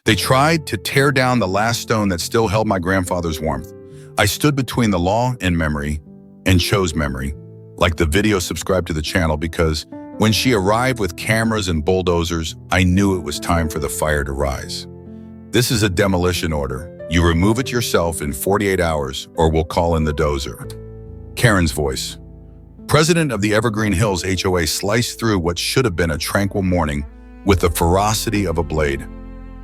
They tried to tear down the last stone that still held my grandfather's warmth. I stood between the law and memory, and chose memory. Like the video, subscribe to the channel, because when she arrived with cameras and bulldozers, I knew it was time for the fire to rise. This is a demolition order. You remove it yourself in 48 hours, or we'll call in the dozer. Karen's voice. President of the Evergreen Hills HOA sliced through what should have been a tranquil morning with the ferocity of a blade.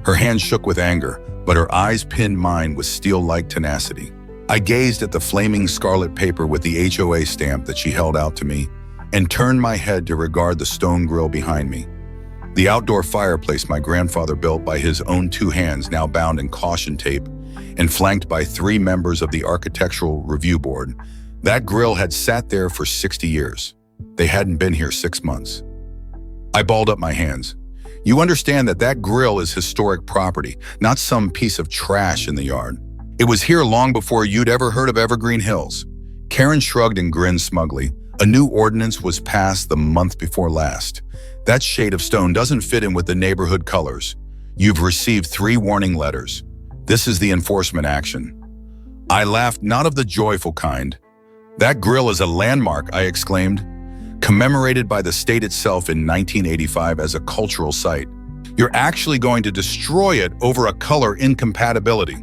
Her hands shook with anger, but her eyes pinned mine with steel-like tenacity. I gazed at the flaming scarlet paper with the HOA stamp that she held out to me and turned my head to regard the stone grill behind me. The outdoor fireplace my grandfather built by his own 2 hands, now bound in caution tape and flanked by 3 members of the Architectural Review Board. That grill had sat there for 60 years. They hadn't been here 6 months. I balled up my hands. You understand that grill is historic property, not some piece of trash in the yard. It was here long before you'd ever heard of Evergreen Hills. Karen shrugged and grinned smugly. A new ordinance was passed the month before last. That shade of stone doesn't fit in with the neighborhood colors. You've received 3 warning letters. This is the enforcement action. I laughed, not of the joyful kind. That grill is a landmark, I exclaimed, commemorated by the state itself in 1985 as a cultural site. You're actually going to destroy it over a color incompatibility.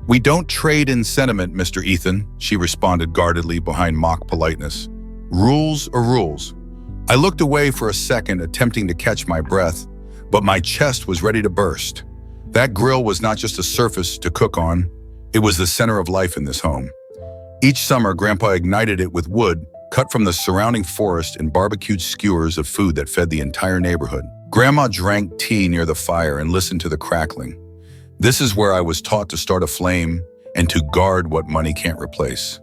We don't trade in sentiment, Mr. Ethan, she responded guardedly behind mock politeness. Rules are rules. I looked away for a second, attempting to catch my breath, but my chest was ready to burst. That grill was not just a surface to cook on, it was the center of life in this home. Each summer, Grandpa ignited it with wood cut from the surrounding forest and barbecued skewers of food that fed the entire neighborhood. Grandma drank tea near the fire and listened to the crackling. This is where I was taught to start a flame and to guard what money can't replace.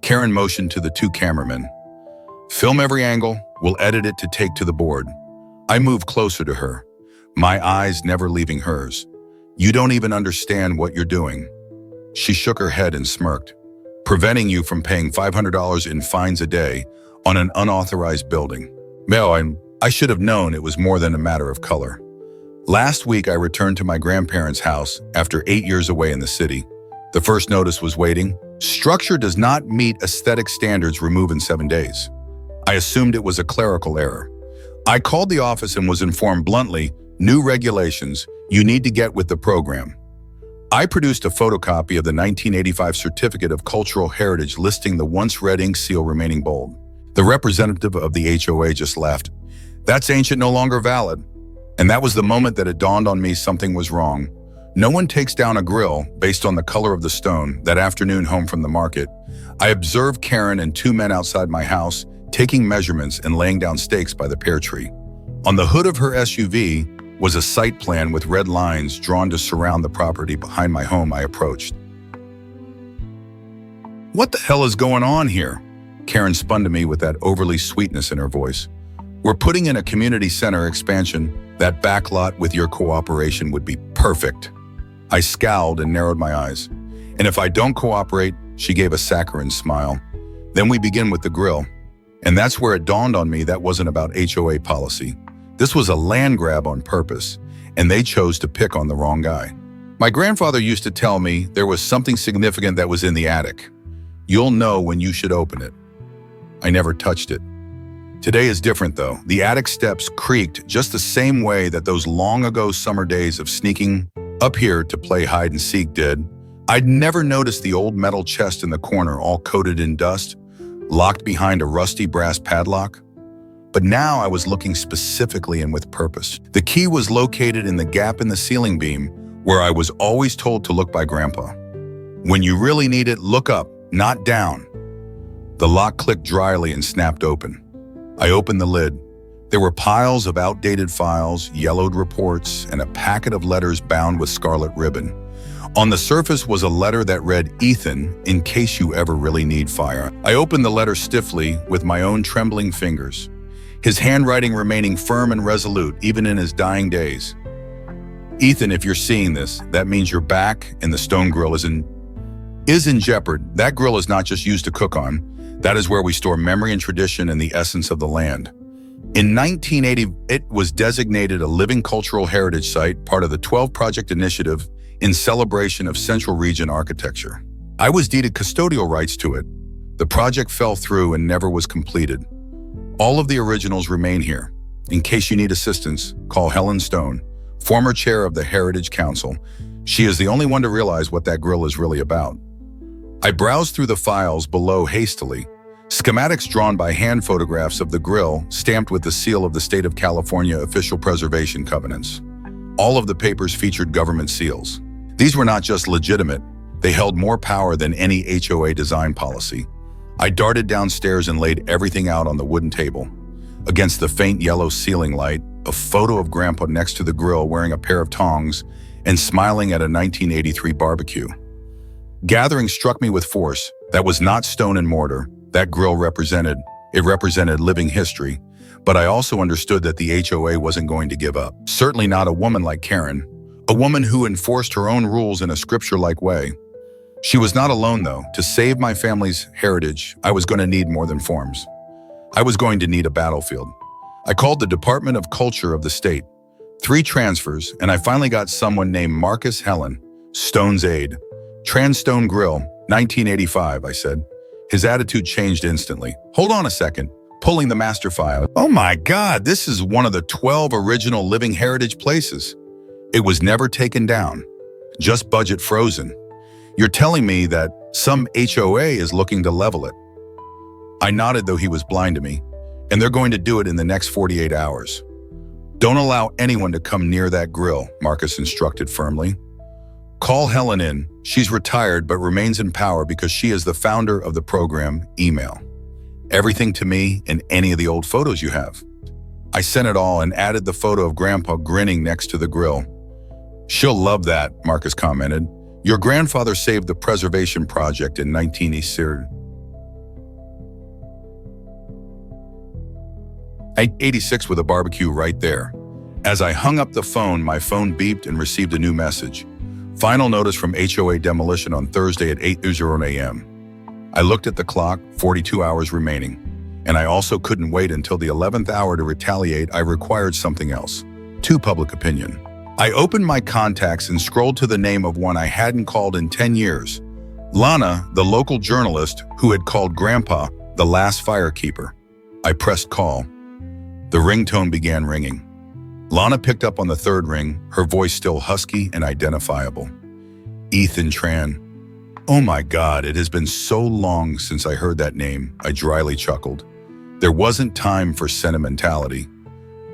Karen motioned to the 2 cameramen. Film every angle, we'll edit it to take to the board. I moved closer to her, my eyes never leaving hers. You don't even understand what you're doing. She shook her head and smirked. Preventing you from paying $500 in fines a day on an unauthorized building. Well, I should have known it was more than a matter of color. Last week, I returned to my grandparents' house after 8 years away in the city. The first notice was waiting. Structure does not meet aesthetic standards, remove in 7 days. I assumed it was a clerical error. I called the office and was informed bluntly, new regulations, you need to get with the program. I produced a photocopy of the 1985 Certificate of Cultural Heritage listing the once red ink seal remaining bold. The representative of the HOA just laughed. That's ancient, no longer valid. And that was the moment that it dawned on me something was wrong. No one takes down a grill based on the color of the stone. That afternoon home from the market, I observed Karen and 2 men outside my house taking measurements and laying down stakes by the pear tree. On the hood of her SUV was a site plan with red lines drawn to surround the property behind my home. I approached. What the hell is going on here? Karen spun to me with that overly sweetness in her voice. We're putting in a community center expansion. That backlot with your cooperation would be perfect. I scowled and narrowed my eyes. And if I don't cooperate, she gave a saccharine smile. Then we begin with the grill. And that's where it dawned on me that wasn't about HOA policy. This was a land grab on purpose, and they chose to pick on the wrong guy. My grandfather used to tell me there was something significant that was in the attic. You'll know when you should open it. I never touched it. Today is different though. The attic steps creaked just the same way that those long ago summer days of sneaking up here to play hide and seek did. I'd never noticed the old metal chest in the corner all coated in dust, locked behind a rusty brass padlock. But now I was looking specifically and with purpose. The key was located in the gap in the ceiling beam where I was always told to look by Grandpa. When you really need it, look up, not down. The lock clicked dryly and snapped open. I opened the lid. There were piles of outdated files, yellowed reports, and a packet of letters bound with scarlet ribbon. On the surface was a letter that read, Ethan, in case you ever really need fire. I opened the letter stiffly with my own trembling fingers, his handwriting remaining firm and resolute even in his dying days. Ethan, if you're seeing this, that means you're back and the stone grill is in jeopardy. That grill is not just used to cook on. That is where we store memory and tradition and the essence of the land. In 1980, it was designated a living cultural heritage site, part of the 12 Project Initiative in celebration of Central Region architecture. I was deeded custodial rights to it. The project fell through and never was completed. All of the originals remain here. In case you need assistance, call Helen Stone, former chair of the Heritage Council. She is the only one to realize what that grill is really about. I browsed through the files below hastily. Schematics drawn by hand, photographs of the grill stamped with the seal of the State of California Official Preservation Covenants. All of the papers featured government seals. These were not just legitimate, they held more power than any HOA design policy. I darted downstairs and laid everything out on the wooden table. Against the faint yellow ceiling light, a photo of Grandpa next to the grill wearing a pair of tongs and smiling at a 1983 barbecue. Gathering struck me with force. That was not stone and mortar. That grill represented living history. But I also understood that the HOA wasn't going to give up. Certainly not a woman like Karen, a woman who enforced her own rules in a scripture-like way. She was not alone, though. To save my family's heritage, I was going to need more than forms. I was going to need a battlefield. I called the Department of Culture of the state. 3 transfers, and I finally got someone named Marcus Helen, Stone's aide. Transstone Grill, 1985, I said. His attitude changed instantly. Hold on a second. Pulling the master file. Oh my God, this is one of the 12 original living heritage places. It was never taken down, just budget frozen. You're telling me that some HOA is looking to level it. I nodded, though he was blind to me, and they're going to do it in the next 48 hours. Don't allow anyone to come near that grill, Marcus instructed firmly. Call Helen in. She's retired but remains in power because she is the founder of the program. Email everything to me and any of the old photos you have. I sent it all and added the photo of Grandpa grinning next to the grill. She'll love that, Marcus commented. Your grandfather saved the preservation project in 1986 with a barbecue right there. As I hung up the phone, my phone beeped and received a new message. Final notice from HOA Demolition on Thursday at 8:00 a.m. I looked at the clock, 42 hours remaining, and I also couldn't wait until the 11th hour to retaliate. I required something else, public opinion. I opened my contacts and scrolled to the name of one I hadn't called in 10 years. Lana, the local journalist who had called Grandpa the last firekeeper. I pressed call. The ringtone began ringing. Lana picked up on the 3rd ring, her voice still husky and identifiable. Ethan Tran. Oh my God, it has been so long since I heard that name, I dryly chuckled. There wasn't time for sentimentality.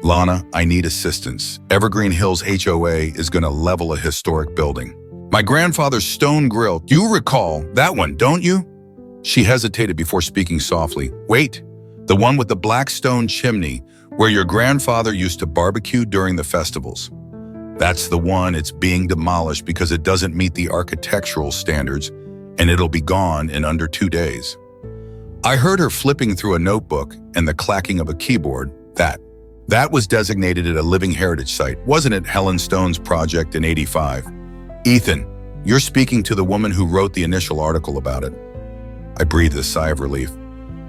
Lana, I need assistance. Evergreen Hills HOA is going to level a historic building. My grandfather's stone grill. You recall that one, don't you? She hesitated before speaking softly. Wait, the one with the black stone chimney where your grandfather used to barbecue during the festivals. That's the one. It's being demolished because it doesn't meet the architectural standards, and it'll be gone in under 2 days. I heard her flipping through a notebook and the clacking of a keyboard. That was designated a living heritage site, wasn't it? Helen Stone's project in 85. Ethan, you're speaking to the woman who wrote the initial article about it. I breathed a sigh of relief.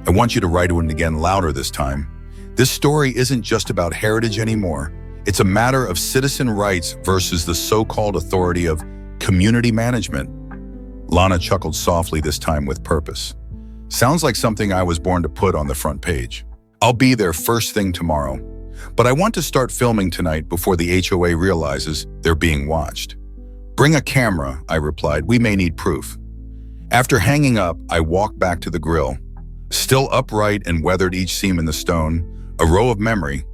I want you to write it again, louder this time. This story isn't just about heritage anymore. It's a matter of citizen rights versus the so-called authority of community management. Lana chuckled softly, this time with purpose. Sounds like something I was born to put on the front page. I'll be there first thing tomorrow. But I want to start filming tonight before the HOA realizes they're being watched. Bring a camera, I replied. We may need proof. After hanging up, I walked back to the grill. Still upright and weathered each seam in the stone, a row of memory,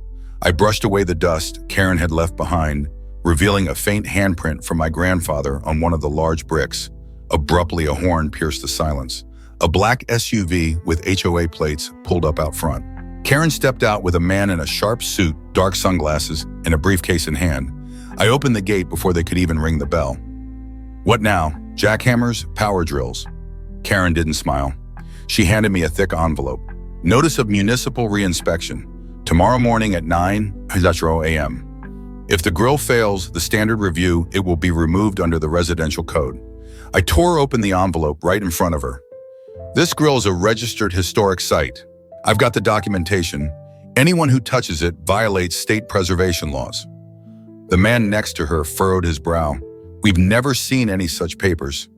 I brushed away the dust Karen had left behind, revealing a faint handprint from my grandfather on one of the large bricks. Abruptly, a horn pierced the silence. A black SUV with HOA plates pulled up out front. Karen stepped out with a man in a sharp suit, dark sunglasses, and a briefcase in hand. I opened the gate before they could even ring the bell. What now? Jackhammers? Power drills? Karen didn't smile. She handed me a thick envelope. Notice of municipal reinspection. Tomorrow morning at 9:00 a.m. If the grill fails the standard review, it will be removed under the residential code. I tore open the envelope right in front of her. This grill is a registered historic site. I've got the documentation. Anyone who touches it violates state preservation laws. The man next to her furrowed his brow. We've never seen any such papers.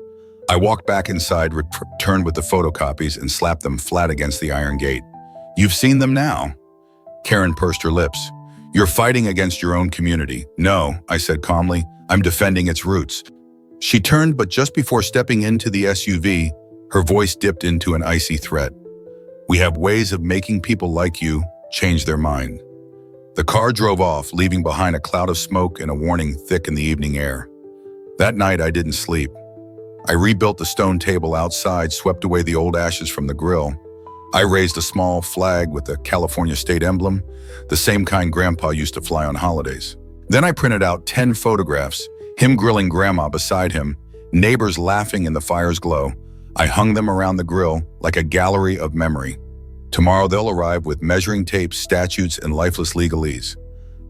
I walked back inside, returned with the photocopies, and slapped them flat against the iron gate. You've seen them now? Karen pursed her lips. You're fighting against your own community. No, I said calmly. I'm defending its roots. She turned, but just before stepping into the SUV, her voice dipped into an icy threat. We have ways of making people like you change their mind. The car drove off, leaving behind a cloud of smoke and a warning thick in the evening air. That night, I didn't sleep. I rebuilt the stone table outside, swept away the old ashes from the grill. I raised a small flag with the California state emblem, the same kind Grandpa used to fly on holidays. Then I printed out 10 photographs, him grilling Grandma beside him, neighbors laughing in the fire's glow. I hung them around the grill like a gallery of memory. Tomorrow they'll arrive with measuring tapes, statutes, and lifeless legalese.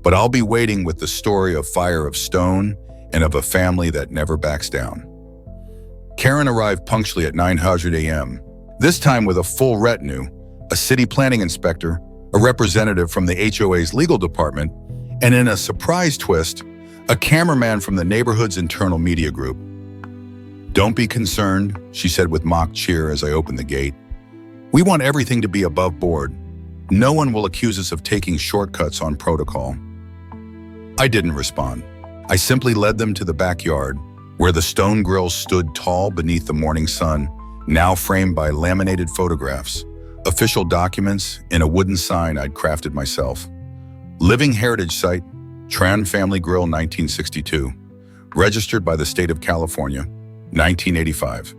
But I'll be waiting with the story of fire of stone and of a family that never backs down. Karen arrived punctually at 9:00 a.m., this time with a full retinue, a city planning inspector, a representative from the HOA's legal department, and in a surprise twist, a cameraman from the neighborhood's internal media group. Don't be concerned, she said with mock cheer as I opened the gate. We want everything to be above board. No one will accuse us of taking shortcuts on protocol. I didn't respond. I simply led them to the backyard, where the stone grill stood tall beneath the morning sun, now framed by laminated photographs, official documents, and a wooden sign I'd crafted myself. Living Heritage Site, Tran Family Grill 1962. Registered by the state of California, 1985.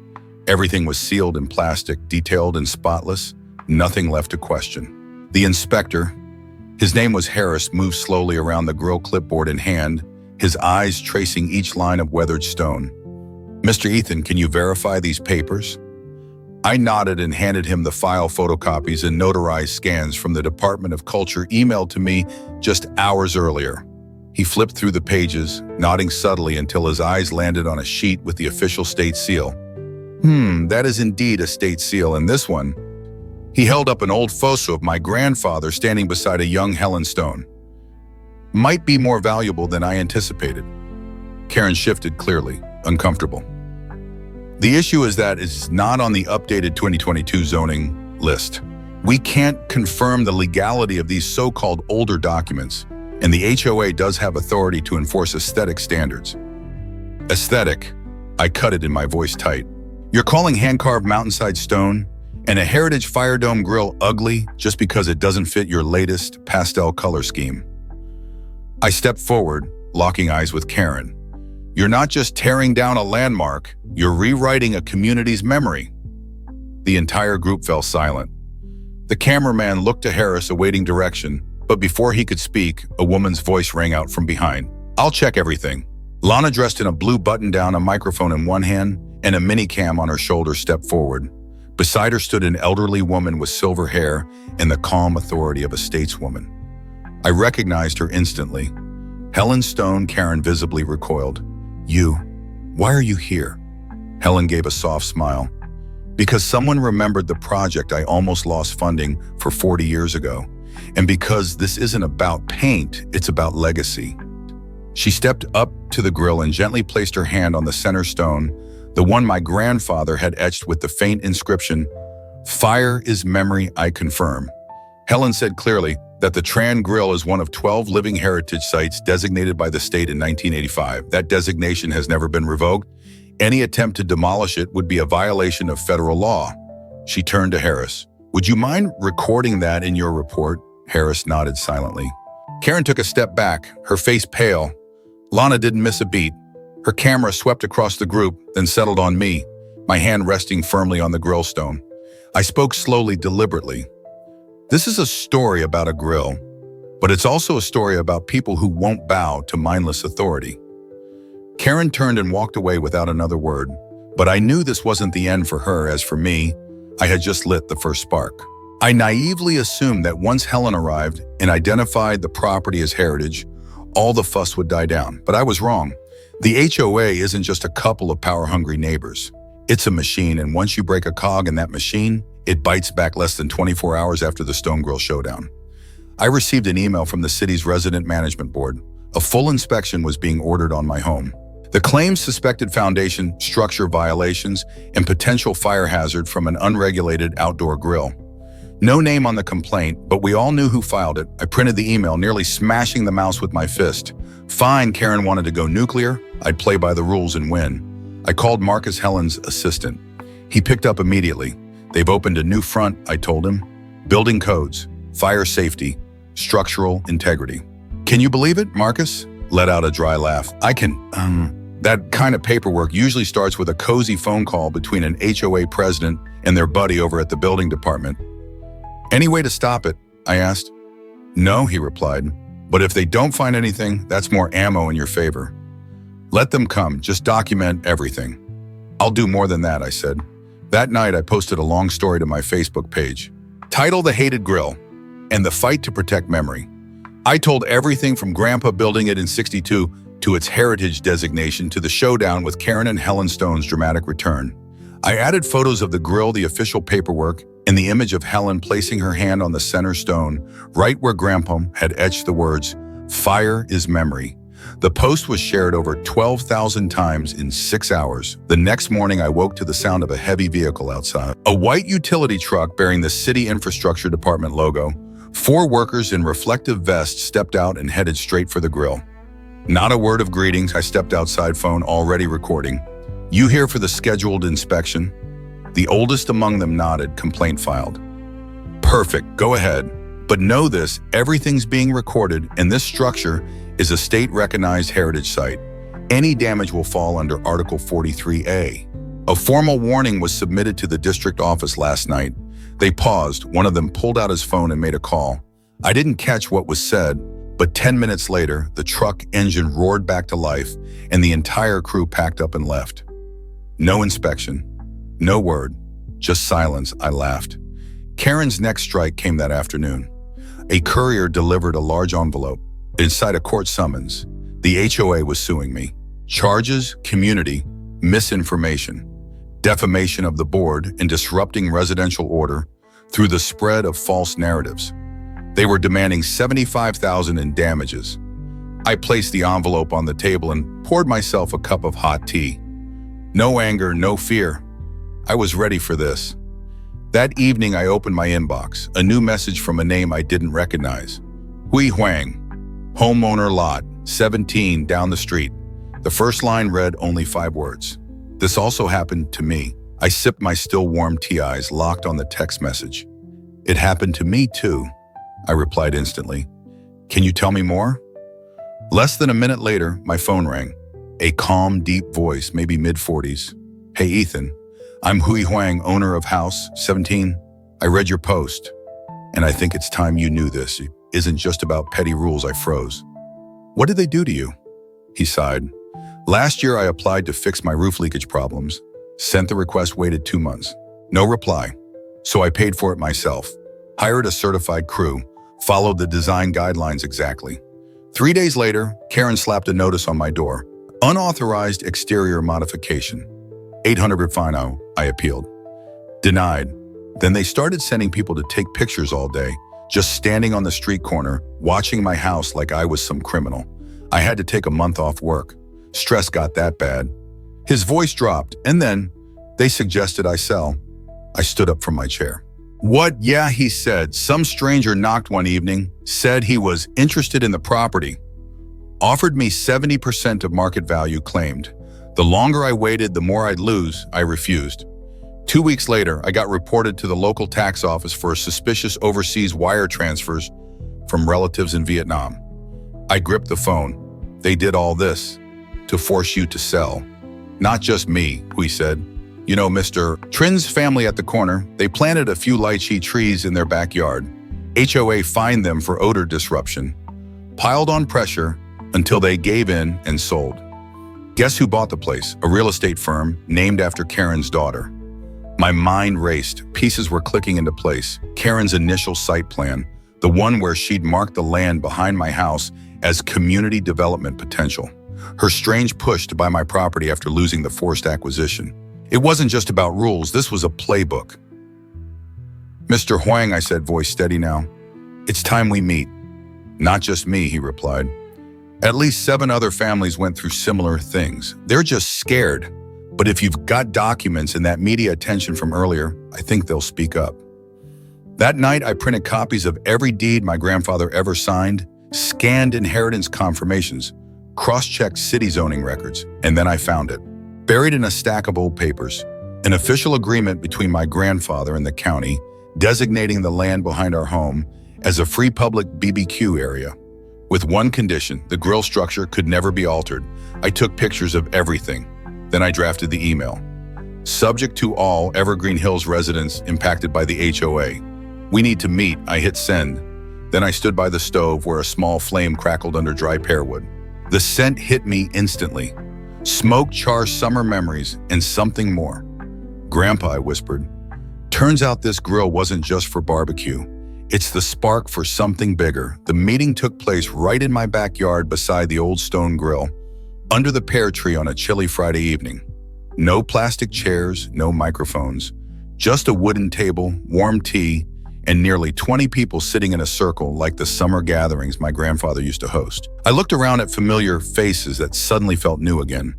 Everything was sealed in plastic, detailed and spotless, nothing left to question. The inspector, his name was Harris, moved slowly around the grill, clipboard in hand, his eyes tracing each line of weathered stone. Mr. Ethan, can you verify these papers? I nodded and handed him the file photocopies and notarized scans from the Department of Culture emailed to me just hours earlier. He flipped through the pages, nodding subtly until his eyes landed on a sheet with the official state seal. That is indeed a state seal, and this one. He held up an old photo of my grandfather standing beside a young Helen Stone. Might be more valuable than I anticipated. Karen shifted clearly, uncomfortable. The issue is that it's not on the updated 2022 zoning list. We can't confirm the legality of these so-called older documents, and the HOA does have authority to enforce aesthetic standards. Aesthetic, I cut it in my voice tight. You're calling hand-carved mountainside stone and a heritage fire dome grill ugly just because it doesn't fit your latest pastel color scheme. I stepped forward, locking eyes with Karen. You're not just tearing down a landmark, you're rewriting a community's memory. The entire group fell silent. The cameraman looked to Harris, awaiting direction, but before he could speak, a woman's voice rang out from behind. I'll check everything. Lana, dressed in a blue button-down, a microphone in one hand, and a mini-cam on her shoulder, stepped forward. Beside her stood an elderly woman with silver hair and the calm authority of a stateswoman. I recognized her instantly. Helen Stone. Karen visibly recoiled. You? Why are you here? Helen gave a soft smile. Because someone remembered the project I almost lost funding for 40 years ago. And because this isn't about paint, it's about legacy. She stepped up to the grill and gently placed her hand on the center stone, the one my grandfather had etched with the faint inscription, "Fire is memory, I confirm." Helen said clearly that the Tran Grill is one of 12 living heritage sites designated by the state in 1985. That designation has never been revoked. Any attempt to demolish it would be a violation of federal law. She turned to Harris. Would you mind recording that in your report? Harris nodded silently. Karen took a step back, her face pale. Lana didn't miss a beat. Her camera swept across the group, then settled on me, my hand resting firmly on the grill stone. I spoke slowly, deliberately. This is a story about a grill, but it's also a story about people who won't bow to mindless authority. Karen turned and walked away without another word, but I knew this wasn't the end for her. As for me, I had just lit the first spark. I naively assumed that once Helen arrived and identified the property as heritage, all the fuss would die down, but I was wrong. The HOA isn't just a couple of power-hungry neighbors. It's a machine, and once you break a cog in that machine, it bites back less than 24 hours after the Stone Grill showdown. I received an email from the city's resident management board. A full inspection was being ordered on my home. The claims suspected foundation structure violations and potential fire hazard from an unregulated outdoor grill. No name on the complaint, but we all knew who filed it. I printed the email, nearly smashing the mouse with my fist. Fine, Karen wanted to go nuclear. I'd play by the rules and win. I called Marcus Helen's assistant. He picked up immediately. They've opened a new front, I told him. Building codes, fire safety, structural integrity. Can you believe it, Marcus? Let out a dry laugh. I can, That kind of paperwork usually starts with a cozy phone call between an HOA president and their buddy over at the building department. Any way to stop it? I asked. No, he replied. But if they don't find anything, that's more ammo in your favor. Let them come, just document everything. I'll do more than that, I said. That night, I posted a long story to my Facebook page. Title: The Hated Grill and the Fight to Protect Memory. I told everything from Grandpa building it in '62 to its heritage designation to the showdown with Karen and Helen Stone's dramatic return. I added photos of the grill, the official paperwork, and the image of Helen placing her hand on the center stone, right where Grandpa had etched the words, "Fire is memory." The post was shared over 12,000 times in 6 hours. The next morning, I woke to the sound of a heavy vehicle outside. A white utility truck bearing the City Infrastructure Department logo. 4 workers in reflective vests stepped out and headed straight for the grill. Not a word of greetings. I stepped outside, phone already recording. You here for the scheduled inspection? The oldest among them nodded, complaint filed. Perfect, go ahead. But know this, everything's being recorded, and this structure is a state-recognized heritage site. Any damage will fall under Article 43A. A formal warning was submitted to the district office last night. They paused, one of them pulled out his phone and made a call. I didn't catch what was said, but 10 minutes later, the truck engine roared back to life, and the entire crew packed up and left. No inspection. No word, just silence. I laughed. Karen's next strike came that afternoon. A courier delivered a large envelope. Inside a court summons. The HOA was suing me. Charges: community, misinformation, defamation of the board, and disrupting residential order through the spread of false narratives. They were demanding $75,000 in damages. I placed the envelope on the table and poured myself a cup of hot tea. No anger, no fear. I was ready for this. That evening, I opened my inbox, a new message from a name I didn't recognize. Hui Huang, homeowner lot, 17 down the street. The first line read only 5 words. This also happened to me. I sipped my still warm tea, eyes locked on the text message. It happened to me too, I replied instantly. Can you tell me more? Less than a minute later, my phone rang. A calm, deep voice, maybe mid-40s. Hey, Ethan. I'm Hui Huang, owner of house 17. I read your post, and I think it's time you knew this. It isn't just about petty rules. I froze. What did they do to you? He sighed. Last year, I applied to fix my roof leakage problems. Sent the request, waited 2 months. No reply. So I paid for it myself. Hired a certified crew. Followed the design guidelines exactly. 3 days later, Karen slapped a notice on my door. Unauthorized exterior modification. 800 fine. I appealed. Denied. Then they started sending people to take pictures all day, just standing on the street corner, watching my house like I was some criminal. I had to take a month off work. Stress got that bad. His voice dropped, and then they suggested I sell. I stood up from my chair. What? Yeah, he said. Some stranger knocked one evening, said he was interested in the property. Offered me 70% of market value, claimed. The longer I waited, the more I'd lose. I refused. 2 weeks later, I got reported to the local tax office for suspicious overseas wire transfers from relatives in Vietnam. I gripped the phone. They did all this to force you to sell. Not just me, Hui said. You know, Mr. Trin's family at the corner, they planted a few lychee trees in their backyard. HOA fined them for odor disruption. Piled on pressure until they gave in and sold. Guess who bought the place? A real estate firm named after Karen's daughter. My mind raced. Pieces were clicking into place. Karen's initial site plan, the one where she'd marked the land behind my house as community development potential. Her strange push to buy my property after losing the forced acquisition. It wasn't just about rules, this was a playbook. Mr. Huang, I said, voice steady now. "It's time we meet." "Not just me," he replied. "At least 7 other families went through similar things. They're just scared. But if you've got documents and that media attention from earlier, I think they'll speak up." That night, I printed copies of every deed my grandfather ever signed, scanned inheritance confirmations, cross-checked city zoning records, and then I found it. Buried in a stack of old papers, an official agreement between my grandfather and the county, designating the land behind our home as a free public BBQ area. With one condition: the grill structure could never be altered. I took pictures of everything. Then I drafted the email. "Subject to all Evergreen Hills residents impacted by the HOA. We need to meet." I hit send. Then I stood by the stove where a small flame crackled under dry pearwood. The scent hit me instantly. Smoke, char, summer memories, and something more. "Grandpa," I whispered, "turns out this grill wasn't just for barbecue. It's the spark for something bigger." The meeting took place right in my backyard beside the old stone grill, under the pear tree on a chilly Friday evening. No plastic chairs, no microphones, just a wooden table, warm tea, and nearly 20 people sitting in a circle like the summer gatherings my grandfather used to host. I looked around at familiar faces that suddenly felt new again.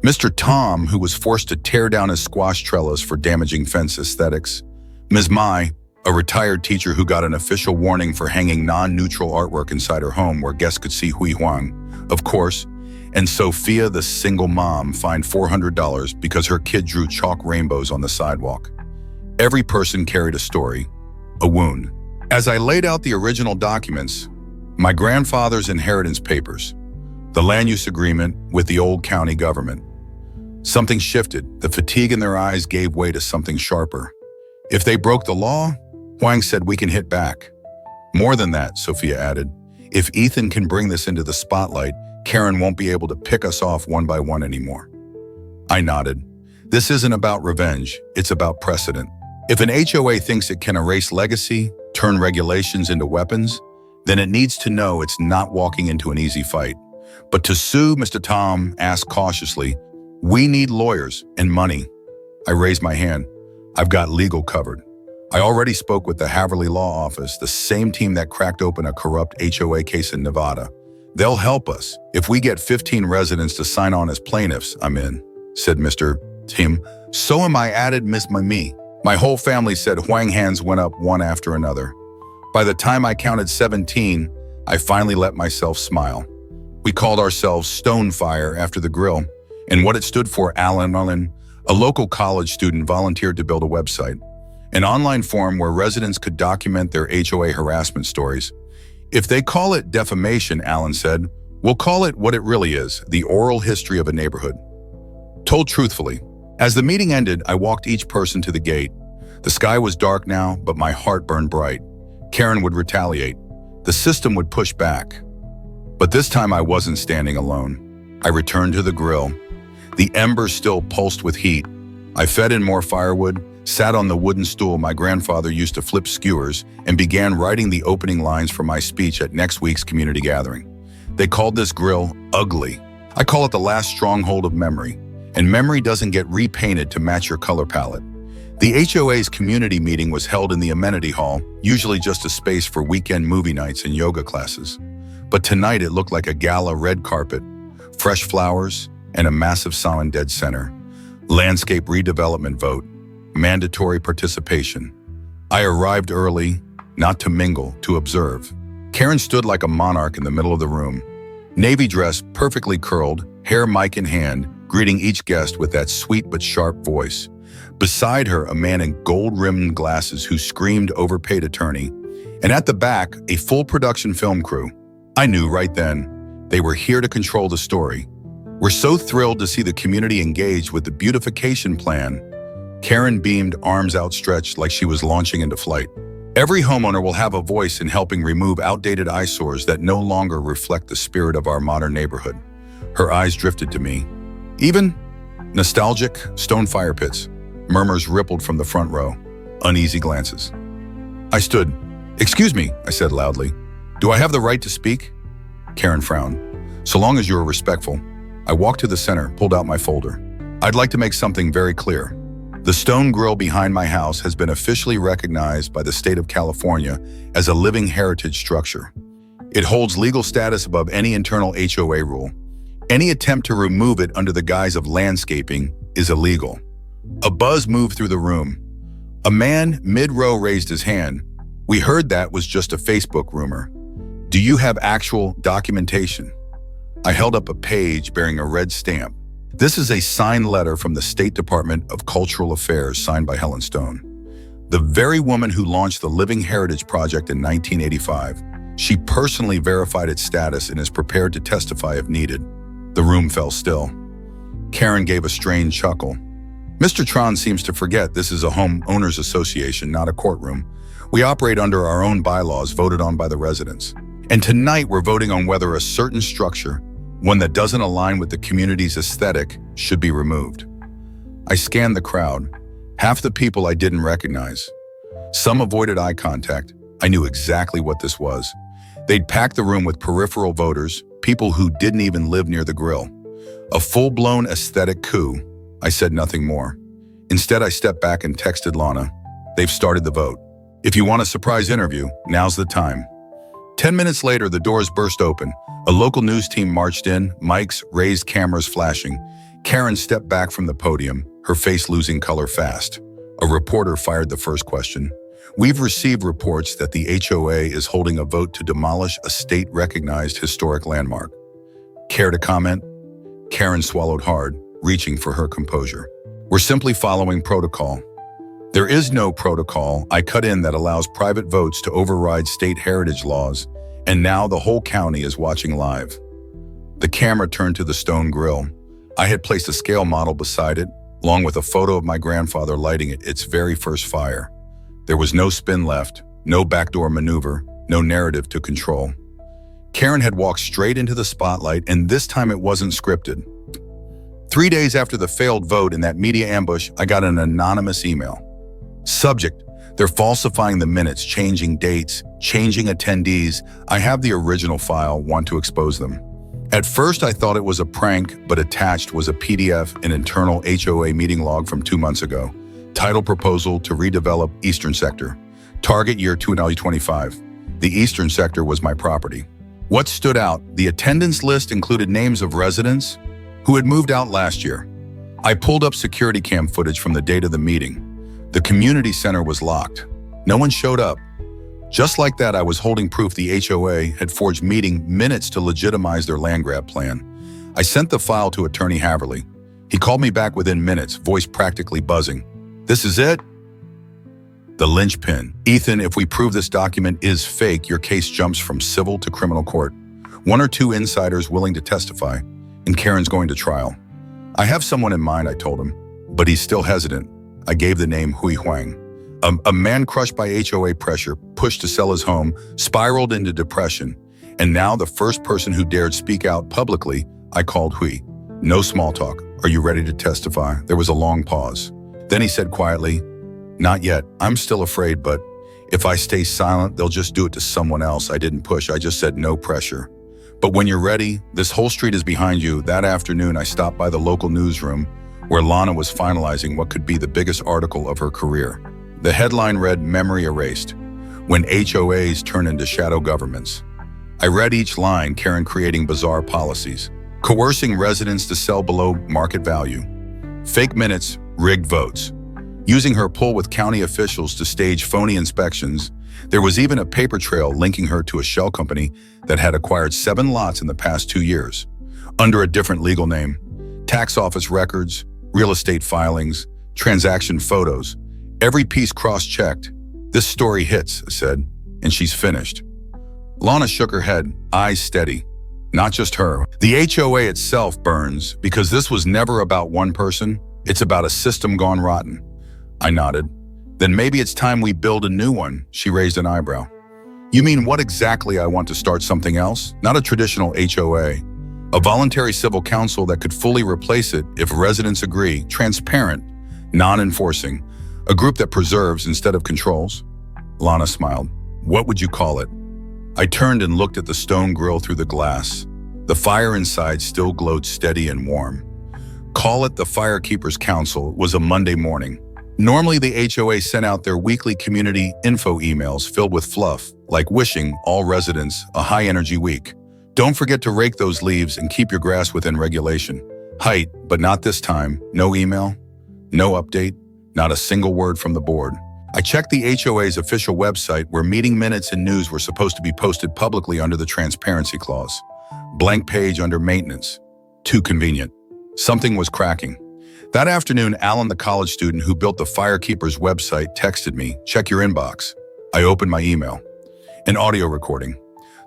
Mr. Tom, who was forced to tear down his squash trellis for damaging fence aesthetics. Ms. Mai, a retired teacher who got an official warning for hanging non-neutral artwork inside her home where guests could see Hui Huang, of course. And Sophia, the single mom, fined $400 because her kid drew chalk rainbows on the sidewalk. Every person carried a story, a wound. As I laid out the original documents, my grandfather's inheritance papers, the land use agreement with the old county government, something shifted. The fatigue in their eyes gave way to something sharper. If they broke the law, Huang said, we can hit back. More than that, Sophia added. If Ethan can bring this into the spotlight, Karen won't be able to pick us off one by one anymore. I nodded. This isn't about revenge, it's about precedent. If an HOA thinks it can erase legacy, turn regulations into weapons, then it needs to know it's not walking into an easy fight. But to sue, Mr. Tom asked cautiously, we need lawyers and money. I raised my hand. I've got legal covered. I already spoke with the Haverly Law Office, the same team that cracked open a corrupt HOA case in Nevada. They'll help us. If we get 15 residents to sign on as plaintiffs, I'm in, said Mr. Tim. So am I, added Miss Mimi. My whole family said. Huang hands went up one after another. By the time I counted 17, I finally let myself smile. We called ourselves Stonefire after the grill, and what it stood for, Alan, a local college student, volunteered to build a website, an online forum where residents could document their HOA harassment stories. If they call it defamation, Alan said, we'll call it what it really is, the oral history of a neighborhood. Told truthfully. As the meeting ended, I walked each person to the gate. The sky was dark now, but my heart burned bright. Karen would retaliate. The system would push back. But this time I wasn't standing alone. I returned to the grill. The embers still pulsed with heat. I fed in more firewood, sat on the wooden stool my grandfather used to flip skewers, and began writing the opening lines for my speech at next week's community gathering. They called this grill ugly. I call it the last stronghold of memory, and memory doesn't get repainted to match your color palette. The HOA's community meeting was held in the amenity hall, usually just a space for weekend movie nights and yoga classes. But tonight it looked like a gala red carpet, fresh flowers, and a massive sign dead center. Landscape redevelopment vote, mandatory participation. I arrived early, not to mingle, to observe. Karen stood like a monarch in the middle of the room. Navy dress, perfectly curled, hair mic in hand, greeting each guest with that sweet but sharp voice. Beside her, a man in gold-rimmed glasses who screamed overpaid attorney. And at the back, a full production film crew. I knew right then, they were here to control the story. We're so thrilled to see the community engaged with the beautification plan. Karen beamed, arms outstretched like she was launching into flight. Every homeowner will have a voice in helping remove outdated eyesores that no longer reflect the spirit of our modern neighborhood. Her eyes drifted to me. Even nostalgic stone fire pits. Murmurs rippled from the front row. Uneasy glances. I stood. Excuse me, I said loudly. Do I have the right to speak? Karen frowned. So long as you are respectful. I walked to the center, pulled out my folder. I'd like to make something very clear. The stone grill behind my house has been officially recognized by the state of California as a living heritage structure. It holds legal status above any internal HOA rule. Any attempt to remove it under the guise of landscaping is illegal. A buzz moved through the room. A man mid-row raised his hand. We heard that was just a Facebook rumor. Do you have actual documentation? I held up a page bearing a red stamp. This is a signed letter from the State Department of Cultural Affairs signed by Helen Stone, the very woman who launched the Living Heritage Project in 1985. She personally verified its status and is prepared to testify if needed. The room fell still. Karen gave a strained chuckle. Mr. Tron seems to forget this is a homeowners association, not a courtroom. We operate under our own bylaws voted on by the residents. And tonight we're voting on whether a certain structure, one that doesn't align with the community's aesthetic, should be removed. I scanned the crowd. Half the people I didn't recognize. Some avoided eye contact. I knew exactly what this was. They'd packed the room with peripheral voters, people who didn't even live near the grill. A full-blown aesthetic coup. I said nothing more. Instead, I stepped back and texted Lana. They've started the vote. If you want a surprise interview, now's the time. 10 minutes later, the doors burst open. A local news team marched in, mics, raised cameras flashing. Karen stepped back from the podium, her face losing color fast. A reporter fired the first question. We've received reports that the HOA is holding a vote to demolish a state-recognized historic landmark. Care to comment? Karen swallowed hard, reaching for her composure. We're simply following protocol. There is no protocol, I cut in, that allows private votes to override state heritage laws, and now the whole county is watching live. The camera turned to the stone grill. I had placed a scale model beside it, along with a photo of my grandfather lighting it its very first fire. There was no spin left, no backdoor maneuver, no narrative to control. Karen had walked straight into the spotlight, and this time it wasn't scripted. 3 days after the failed vote in that media ambush, I got an anonymous email. Subject: they're falsifying the minutes, changing dates, changing attendees. I have the original file, want to expose them. At first I thought it was a prank, but attached was a PDF, an internal HOA meeting log from 2 months ago. Title: proposal to redevelop Eastern Sector. Target year 2025. The Eastern Sector was my property. What stood out? The attendance list included names of residents who had moved out last year. I pulled up security cam footage from the date of the meeting. The community center was locked. No one showed up. Just like that, I was holding proof the HOA had forged meeting minutes to legitimize their land grab plan. I sent the file to Attorney Haverly. He called me back within minutes, voice practically buzzing. This is it? The linchpin. Ethan, if we prove this document is fake, your case jumps from civil to criminal court. 1 or 2 insiders willing to testify, and Karen's going to trial. I have someone in mind, I told him, but he's still hesitant. I gave the name Hui Huang. A man crushed by HOA pressure, pushed to sell his home, spiraled into depression, and now the first person who dared speak out publicly, I called Hui. No small talk. Are you ready to testify? There was a long pause. Then he said quietly, not yet. I'm still afraid, but if I stay silent, they'll just do it to someone else. I didn't push. I just said no pressure. But when you're ready, this whole street is behind you. That afternoon, I stopped by the local newsroom where Lana was finalizing what could be the biggest article of her career. The headline read, Memory Erased, When HOAs Turn into Shadow Governments. I read each line, Karen creating bizarre policies, coercing residents to sell below market value, fake minutes, rigged votes, using her pull with county officials to stage phony inspections. There was even a paper trail linking her to a shell company that had acquired 7 lots in the past 2 years, under a different legal name. Tax office records, real estate filings, transaction photos, every piece cross-checked. This story hits, I said, and she's finished. Lana shook her head, eyes steady. Not just her. The HOA itself burns because this was never about one person. It's about a system gone rotten. I nodded. Then maybe it's time we build a new one, she raised an eyebrow. You mean what exactly? I want to start something else? Not a traditional HOA. A voluntary civil council that could fully replace it if residents agree, transparent, non-enforcing, a group that preserves instead of controls. Lana smiled. What would you call it? I turned and looked at the stone grill through the glass. The fire inside still glowed steady and warm. Call it the Firekeepers Council. It was a Monday morning. Normally, the HOA sent out their weekly community info emails filled with fluff, like wishing all residents a high-energy week. Don't forget to rake those leaves and keep your grass within regulation. Height, but not this time. No email, no update, not a single word from the board. I checked the HOA's official website where meeting minutes and news were supposed to be posted publicly under the transparency clause. Blank page under maintenance. Too convenient. Something was cracking. That afternoon, Alan, the college student who built the Firekeepers website, texted me, "Check your inbox." I opened my email. An audio recording.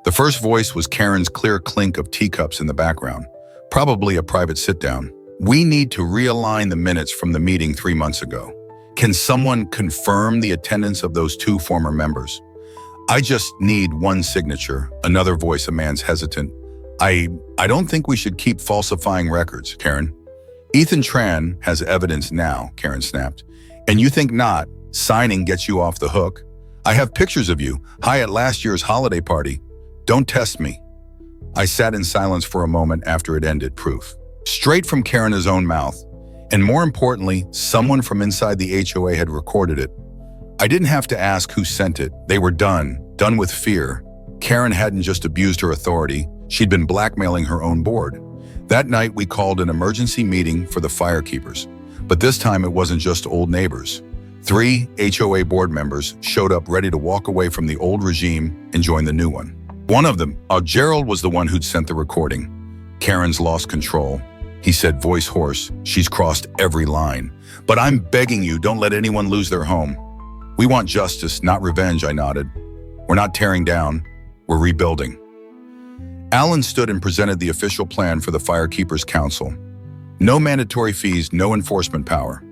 The first voice was Karen's clear clink of teacups in the background, probably a private sit-down. "We need to realign the minutes from the meeting 3 months ago. Can someone confirm the attendance of those 2 former members?" "I just need one signature," another voice, a man's hesitant. I don't think we should keep falsifying records, Karen." "Ethan Tran has evidence now," Karen snapped. "And you think not? Signing gets you off the hook. I have pictures of you, high at last year's holiday party. Don't test me." I sat in silence for a moment after it ended. Proof. Straight from Karen's own mouth. And more importantly, someone from inside the HOA had recorded it. I didn't have to ask who sent it. They were done with fear. Karen hadn't just abused her authority, she'd been blackmailing her own board. That night, we called an emergency meeting for the Firekeepers. But this time, it wasn't just old neighbors. 3 HOA board members showed up ready to walk away from the old regime and join the new one. One of them, Gerald, was the one who'd sent the recording. "Karen's lost control," he said, voice hoarse. "She's crossed every line. But I'm begging you, don't let anyone lose their home. We want justice, not revenge," I nodded. "We're not tearing down, we're rebuilding." Alan stood and presented the official plan for the Firekeepers Council. No mandatory fees, no enforcement power.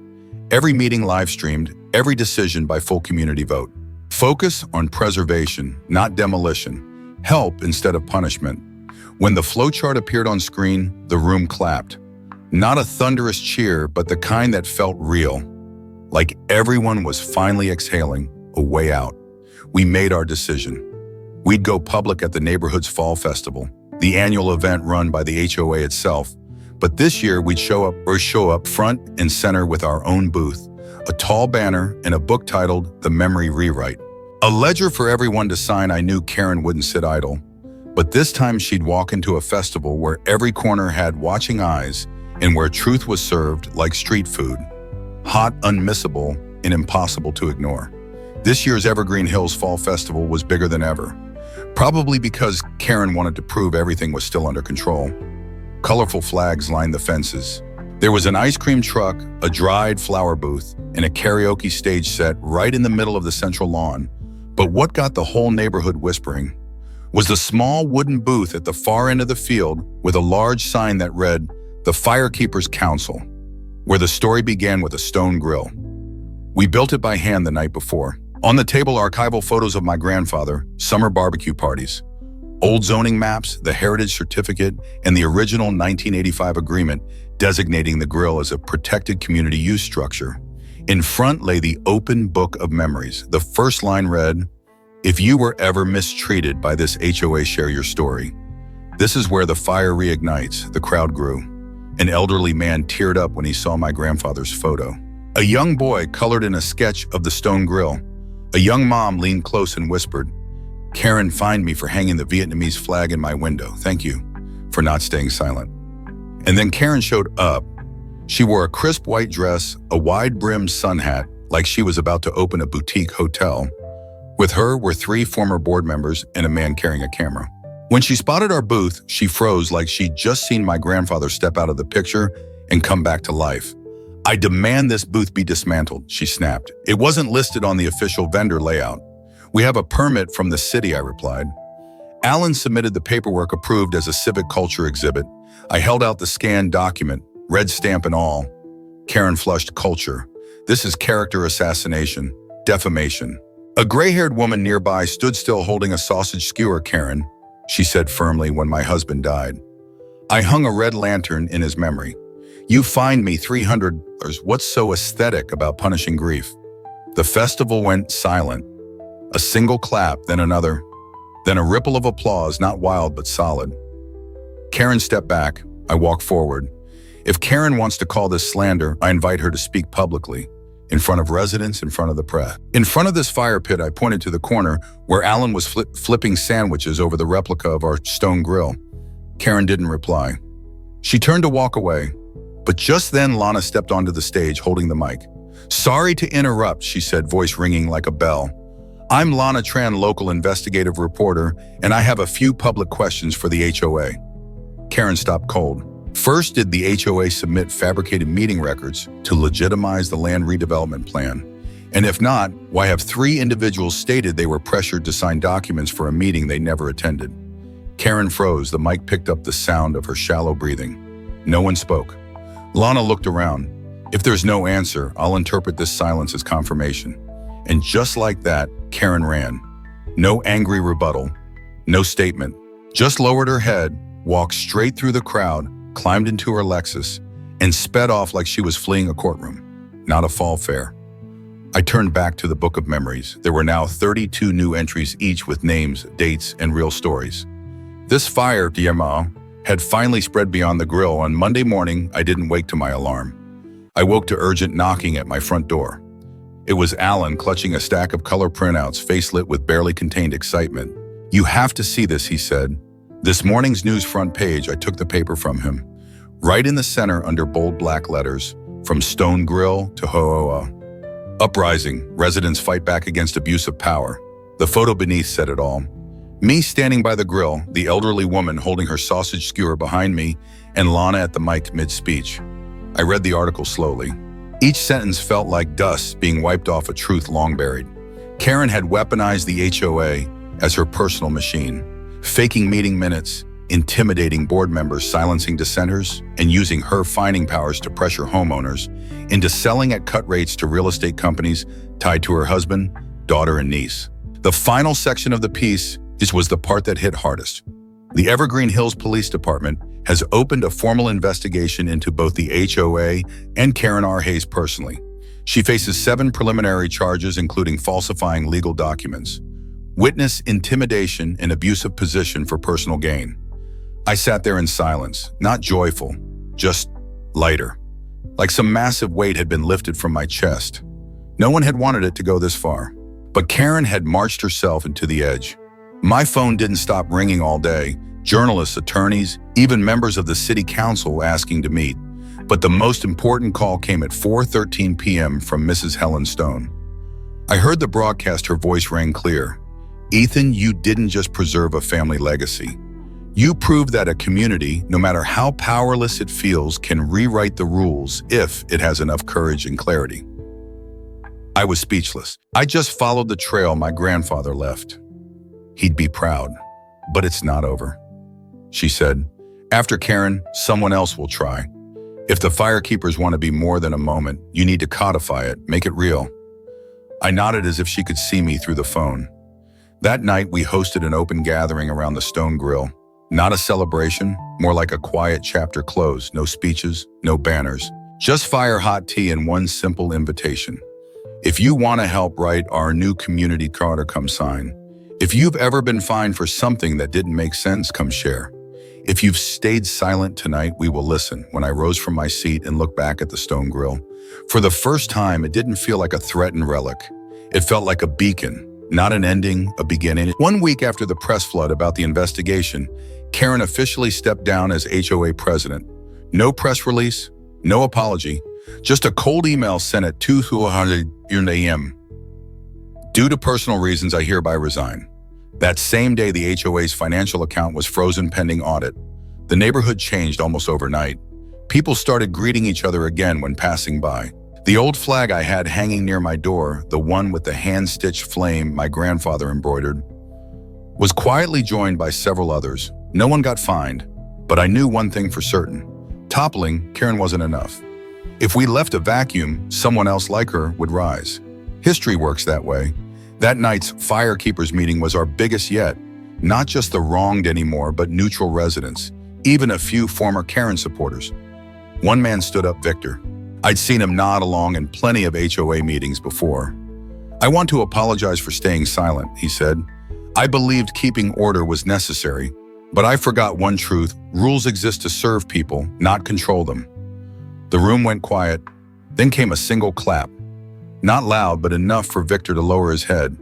Every meeting live-streamed, every decision by full community vote. Focus on preservation, not demolition. Help instead of punishment. When the flowchart appeared on screen, the room clapped. Not a thunderous cheer, but the kind that felt real. Like everyone was finally exhaling a way out. We made our decision. We'd go public at the neighborhood's fall festival, the annual event run by the HOA itself. But this year, we'd show up front and center with our own booth, a tall banner and a book titled The Memory Rewrite. A ledger for everyone to sign. I knew Karen wouldn't sit idle. But this time she'd walk into a festival where every corner had watching eyes and where truth was served like street food. Hot, unmissable, and impossible to ignore. This year's Evergreen Hills Fall Festival was bigger than ever. Probably because Karen wanted to prove everything was still under control. Colorful flags lined the fences. There was an ice cream truck, a dried flower booth, and a karaoke stage set right in the middle of the central lawn. But what got the whole neighborhood whispering was the small wooden booth at the far end of the field with a large sign that read, "The Firekeepers Council," where the story began with a stone grill. We built it by hand the night before. On the table, archival photos of my grandfather, summer barbecue parties, old zoning maps, the heritage certificate, and the original 1985 agreement designating the grill as a protected community use structure. In front lay the open book of memories. The first line read, "If you were ever mistreated by this HOA, share your story." This is where the fire reignites. The crowd grew. An elderly man teared up when he saw my grandfather's photo. A young boy colored in a sketch of the stone grill. A young mom leaned close and whispered, "Karen fined me for hanging the Vietnamese flag in my window. Thank you for not staying silent." And then Karen showed up. She wore a crisp white dress, a wide-brimmed sun hat, like she was about to open a boutique hotel. With her were 3 former board members and a man carrying a camera. When she spotted our booth, she froze like she'd just seen my grandfather step out of the picture and come back to life. "I demand this booth be dismantled," she snapped. "It wasn't listed on the official vendor layout." "We have a permit from the city," I replied. Alan submitted the paperwork approved as a civic culture exhibit. I held out the scanned document, red stamp and all. Karen flushed, "Culture. This is character assassination, defamation." A gray-haired woman nearby stood still holding a sausage skewer. "Karen," she said firmly, "when my husband died, I hung a red lantern in his memory. You fined me $300. What's so aesthetic about punishing grief?" The festival went silent. A single clap, then another, then a ripple of applause, not wild but solid. Karen stepped back. I walked forward. If Karen wants to call this slander, I invite her to speak publicly. In front of residents, in front of the press. In front of this fire pit, I pointed to the corner where Alan was flipping sandwiches over the replica of our stone grill. Karen didn't reply. She turned to walk away, but just then Lana stepped onto the stage holding the mic. "Sorry to interrupt," she said, voice ringing like a bell. "I'm Lana Tran, local investigative reporter, and I have a few public questions for the HOA." Karen stopped cold. First, did the HOA submit fabricated meeting records to legitimize the land redevelopment plan? And if not, why have 3 individuals stated they were pressured to sign documents for a meeting they never attended? Karen froze. The mic picked up the sound of her shallow breathing. No one spoke. Lana looked around. "If there's no answer, I'll interpret this silence as confirmation." And just like that, Karen ran. No angry rebuttal, no statement. Just lowered her head, walked straight through the crowd, climbed into her Lexus, and sped off like she was fleeing a courtroom, not a fall fair. I turned back to the book of memories. There were now 32 new entries, each with names, dates, and real stories. This fire, DMA, had finally spread beyond the grill. On Monday morning, I didn't wake to my alarm. I woke to urgent knocking at my front door. It was Alan, clutching a stack of color printouts, face lit with barely contained excitement. "You have to see this," he said. This morning's news front page. I took the paper from him. Right in the center, under bold black letters, "From Stone Grill to HOA. Uprising, residents fight back against abuse of power." The photo beneath said it all. Me standing by the grill, the elderly woman holding her sausage skewer behind me, and Lana at the mic mid-speech. I read the article slowly. Each sentence felt like dust being wiped off a truth long buried. Karen had weaponized the HOA as her personal machine, faking meeting minutes, intimidating board members, silencing dissenters, and using her fining powers to pressure homeowners into selling at cut rates to real estate companies tied to her husband, daughter, and niece. The final section of the piece, this was the part that hit hardest. The Evergreen Hills Police Department has opened a formal investigation into both the HOA and Karen R. Hayes personally. She faces 7 preliminary charges, including falsifying legal documents, witness intimidation, and abuse of position for personal gain. I sat there in silence, not joyful, just lighter. Like some massive weight had been lifted from my chest. No one had wanted it to go this far, but Karen had marched herself into the edge. My phone didn't stop ringing all day. Journalists, attorneys, even members of the city council asking to meet. But the most important call came at 4:13 p.m. from Mrs. Helen Stone. I heard the broadcast. Her voice rang clear. "Ethan, you didn't just preserve a family legacy. You proved that a community, no matter how powerless it feels, can rewrite the rules if it has enough courage and clarity." I was speechless. I just followed the trail my grandfather left. He'd be proud. "But it's not over," she said. "After Karen, someone else will try. If the firekeepers want to be more than a moment, you need to codify it, make it real." I nodded as if she could see me through the phone. That night, we hosted an open gathering around the stone grill. Not a celebration, more like a quiet chapter close. No speeches, no banners, just fire, hot tea, and one simple invitation. If you want to help write our new community charter, come sign. If you've ever been fined for something that didn't make sense, come share. If you've stayed silent tonight, we will listen. When I rose from my seat and looked back at the stone grill, for the first time, it didn't feel like a threatened relic. It felt like a beacon, not an ending, a beginning. 1 week after the press flood about the investigation, Karen officially stepped down as HOA president. No press release, no apology, just a cold email sent at 2:00 a.m. "Due to personal reasons, I hereby resign." That same day, the HOA's financial account was frozen pending audit. The neighborhood changed almost overnight. People started greeting each other again when passing by. The old flag I had hanging near my door, the one with the hand-stitched flame my grandfather embroidered, was quietly joined by several others. No one got fined, but I knew one thing for certain. Toppling Karen wasn't enough. If we left a vacuum, someone else like her would rise. History works that way. That night's firekeepers meeting was our biggest yet. Not just the wronged anymore, but neutral residents, even a few former Karen supporters. One man stood up, Victor. I'd seen him nod along in plenty of HOA meetings before. "I want to apologize for staying silent," he said. "I believed keeping order was necessary, but I forgot one truth. Rules exist to serve people, not control them." The room went quiet. Then came a single clap. Not loud, but enough for Victor to lower his head.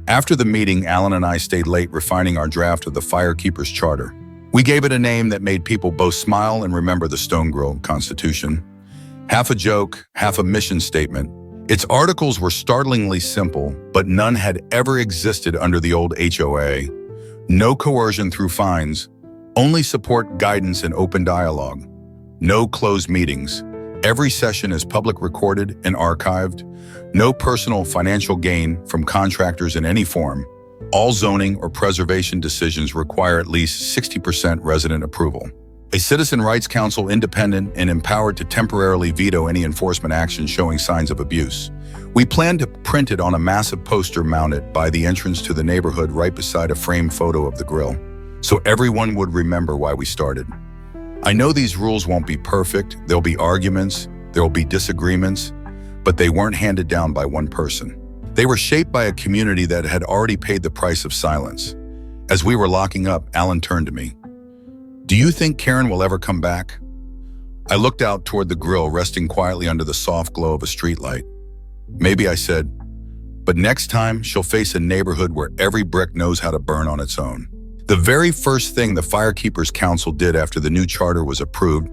After the meeting, Alan and I stayed late refining our draft of the Firekeeper's Charter. We gave it a name that made people both smile and remember the Stone Grill Constitution. Half a joke, half a mission statement. Its articles were startlingly simple, but none had ever existed under the old HOA. No coercion through fines, only support, guidance, and open dialogue. No closed meetings. Every session is public recorded and archived. No personal financial gain from contractors in any form. All zoning or preservation decisions require at least 60% resident approval. A Citizen Rights Council, independent and empowered to temporarily veto any enforcement action showing signs of abuse. We plan to print it on a massive poster mounted by the entrance to the neighborhood right beside a framed photo of the grill, so everyone would remember why we started. I know these rules won't be perfect, there'll be arguments, there'll be disagreements, but they weren't handed down by one person. They were shaped by a community that had already paid the price of silence. As we were locking up, Alan turned to me. "Do you think Karen will ever come back?" I looked out toward the grill resting quietly under the soft glow of a streetlight. "Maybe," I said, "but next time she'll face a neighborhood where every brick knows how to burn on its own." The very first thing the Firekeepers Council did after the new charter was approved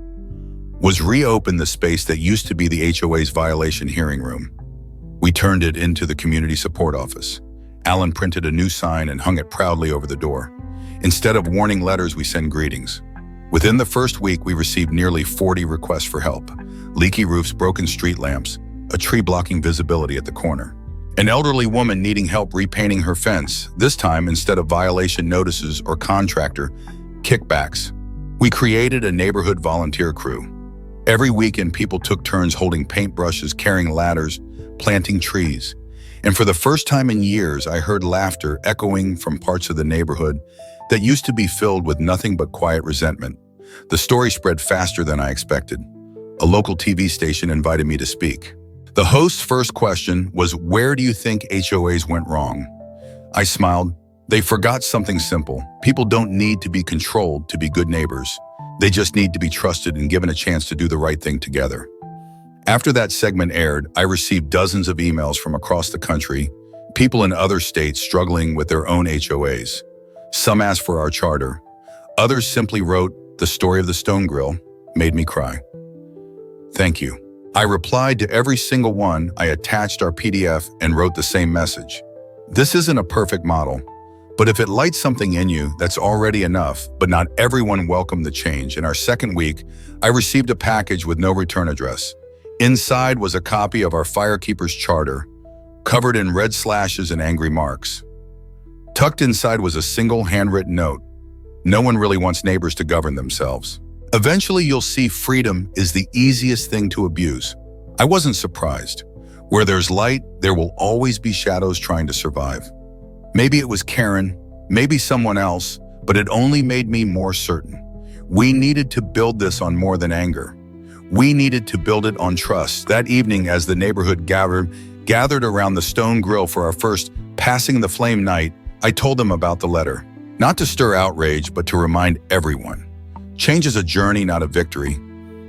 was reopen the space that used to be the HOA's violation hearing room. We turned it into the community support office. Alan printed a new sign and hung it proudly over the door. Instead of warning letters, we send greetings. Within the first week, we received nearly 40 requests for help. Leaky roofs, broken street lamps, a tree blocking visibility at the corner. An elderly woman needing help repainting her fence, this time instead of violation notices or contractor kickbacks. We created a neighborhood volunteer crew. Every weekend, people took turns holding paintbrushes, carrying ladders, planting trees. And for the first time in years, I heard laughter echoing from parts of the neighborhood that used to be filled with nothing but quiet resentment. The story spread faster than I expected. A local TV station invited me to speak. The host's first question was, "Where do you think HOAs went wrong?" I smiled. They forgot something simple. People don't need to be controlled to be good neighbors. They just need to be trusted and given a chance to do the right thing together. After that segment aired, I received dozens of emails from across the country, people in other states struggling with their own HOAs. Some asked for our charter. Others simply wrote, "The story of the Stone Grill made me cry. Thank you." I replied to every single one. I attached our PDF and wrote the same message. This isn't a perfect model, but if it lights something in you, that's already enough. But not everyone welcomed the change. In our second week, I received a package with no return address. Inside was a copy of our Firekeepers Charter, covered in red slashes and angry marks. Tucked inside was a single handwritten note. "No one really wants neighbors to govern themselves. Eventually you'll see freedom is the easiest thing to abuse." I wasn't surprised. Where there's light, there will always be shadows trying to survive. Maybe it was Karen, maybe someone else, but it only made me more certain. We needed to build this on more than anger. We needed to build it on trust. That evening, as the neighborhood gathered around the Stone Grill for our first Passing the Flame night, I told them about the letter. Not to stir outrage, but to remind everyone. Change is a journey, not a victory.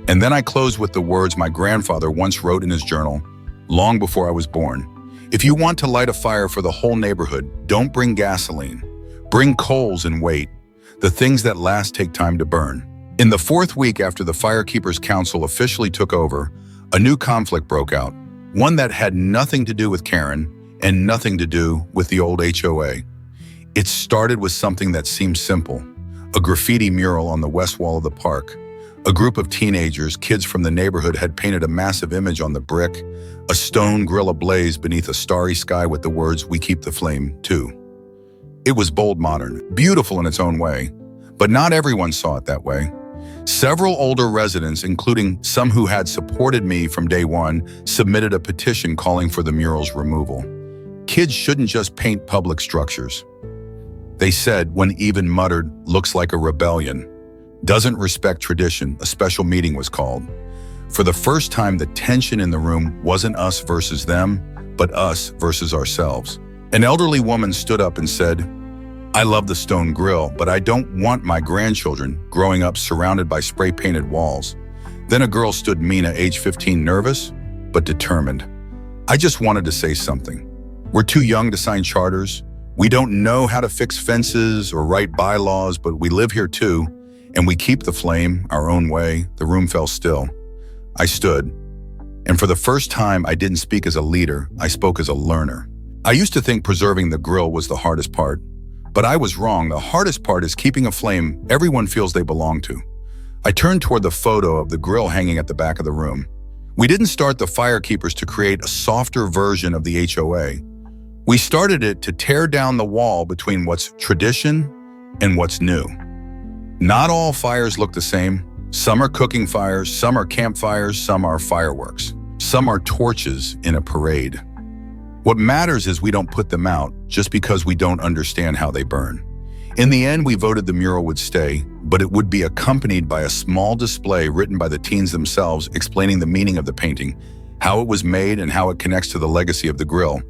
And then I closed with the words my grandfather once wrote in his journal, long before I was born. "If you want to light a fire for the whole neighborhood, don't bring gasoline. Bring coals and wait. The things that last take time to burn." In the fourth week after the Firekeepers Council officially took over, a new conflict broke out. One that had nothing to do with Karen and nothing to do with the old HOA. It started with something that seemed simple. A graffiti mural on the west wall of the park. A group of teenagers, kids from the neighborhood, had painted a massive image on the brick, a stone grill ablaze beneath a starry sky with the words, "We keep the flame, too." It was bold, modern, beautiful in its own way, but not everyone saw it that way. Several older residents, including some who had supported me from day one, submitted a petition calling for the mural's removal. Kids shouldn't just paint public structures. They said, when even muttered, "Looks like a rebellion. Doesn't respect tradition." A special meeting was called. For the first time, the tension in the room wasn't us versus them, but us versus ourselves. An elderly woman stood up and said, "I love the Stone Grill, but I don't want my grandchildren growing up surrounded by spray-painted walls." Then a girl stood, Mina, age 15, nervous but determined. I just wanted to say something. We're too young to sign charters. We don't know how to fix fences or write bylaws, but we live here too, and we keep the flame our own way. The room fell still. I stood, and for the first time, I didn't speak as a leader, I spoke as a learner. I used to think preserving the grill was the hardest part, but I was wrong. The hardest part is keeping a flame everyone feels they belong to. I turned toward the photo of the grill hanging at the back of the room. We didn't start the firekeepers to create a softer version of the HOA. We started it to tear down the wall between what's tradition and what's new. Not all fires look the same. Some are cooking fires, some are campfires, some are fireworks. Some are torches in a parade. What matters is we don't put them out just because we don't understand how they burn. In the end, we voted the mural would stay, but it would be accompanied by a small display written by the teens themselves explaining the meaning of the painting, how it was made, and how it connects to the legacy of the grill.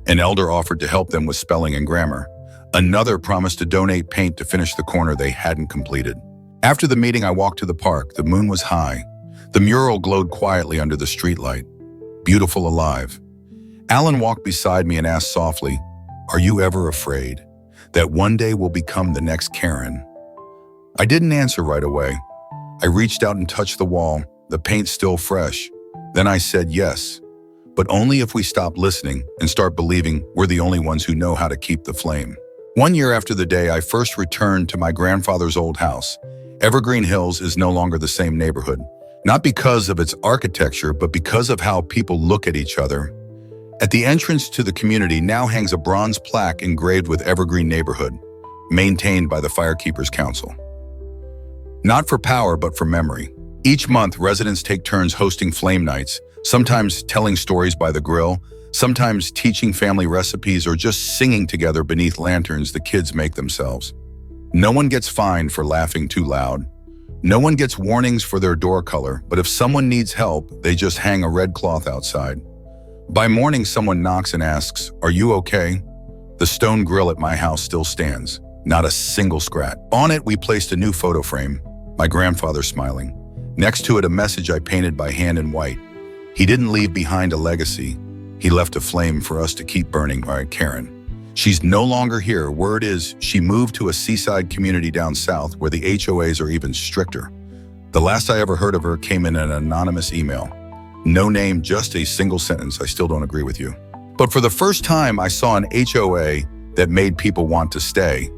An elder offered to help them with spelling and grammar. Another promised to donate paint to finish the corner they hadn't completed. After the meeting, I walked to the park. The moon was high. The mural glowed quietly under the streetlight. Beautiful, alive. Alan walked beside me and asked softly, "Are you ever afraid that one day we'll become the next Karen?" I didn't answer right away. I reached out and touched the wall, the paint still fresh. Then I said yes, but only if we stop listening and start believing we're the only ones who know how to keep the flame. 1 year after the day I first returned to my grandfather's old house, Evergreen Hills is no longer the same neighborhood, not because of its architecture, but because of how people look at each other. At the entrance to the community now hangs a bronze plaque engraved with Evergreen Neighborhood, maintained by the Firekeepers Council. Not for power, but for memory. Each month, residents take turns hosting flame nights, sometimes telling stories by the grill, sometimes teaching family recipes, or just singing together beneath lanterns the kids make themselves. No one gets fined for laughing too loud. No one gets warnings for their door color, but if someone needs help, they just hang a red cloth outside. By morning, someone knocks and asks, "Are you okay?" The stone grill at my house still stands, not a single scratch. On it, we placed a new photo frame, my grandfather smiling. Next to it, a message I painted by hand in white. He didn't leave behind a legacy. He left a flame for us to keep burning. All right, Karen. She's no longer here. Word is she moved to a seaside community down south where the HOAs are even stricter. The last I ever heard of her came in an anonymous email. No name, just a single sentence. "I still don't agree with you." But for the first time, I saw an HOA that made people want to stay.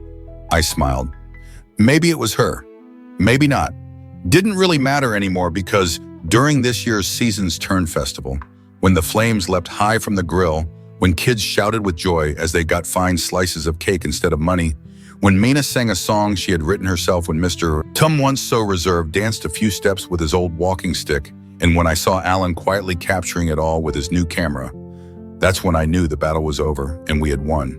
I smiled. Maybe it was her. Maybe not. Didn't really matter anymore because during this year's Seasons Turn Festival, when the flames leapt high from the grill, when kids shouted with joy as they got fine slices of cake instead of money, when Mina sang a song she had written herself, when Mr. Tum, once so reserved, danced a few steps with his old walking stick, and when I saw Alan quietly capturing it all with his new camera, that's when I knew the battle was over and we had won.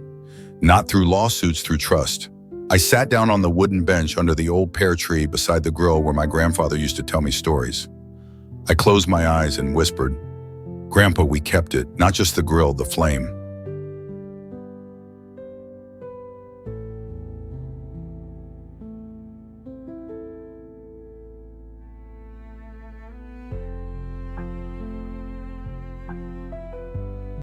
Not through lawsuits, through trust. I sat down on the wooden bench under the old pear tree beside the grill where my grandfather used to tell me stories. I closed my eyes and whispered, "Grandpa, we kept it, not just the grill, the flame."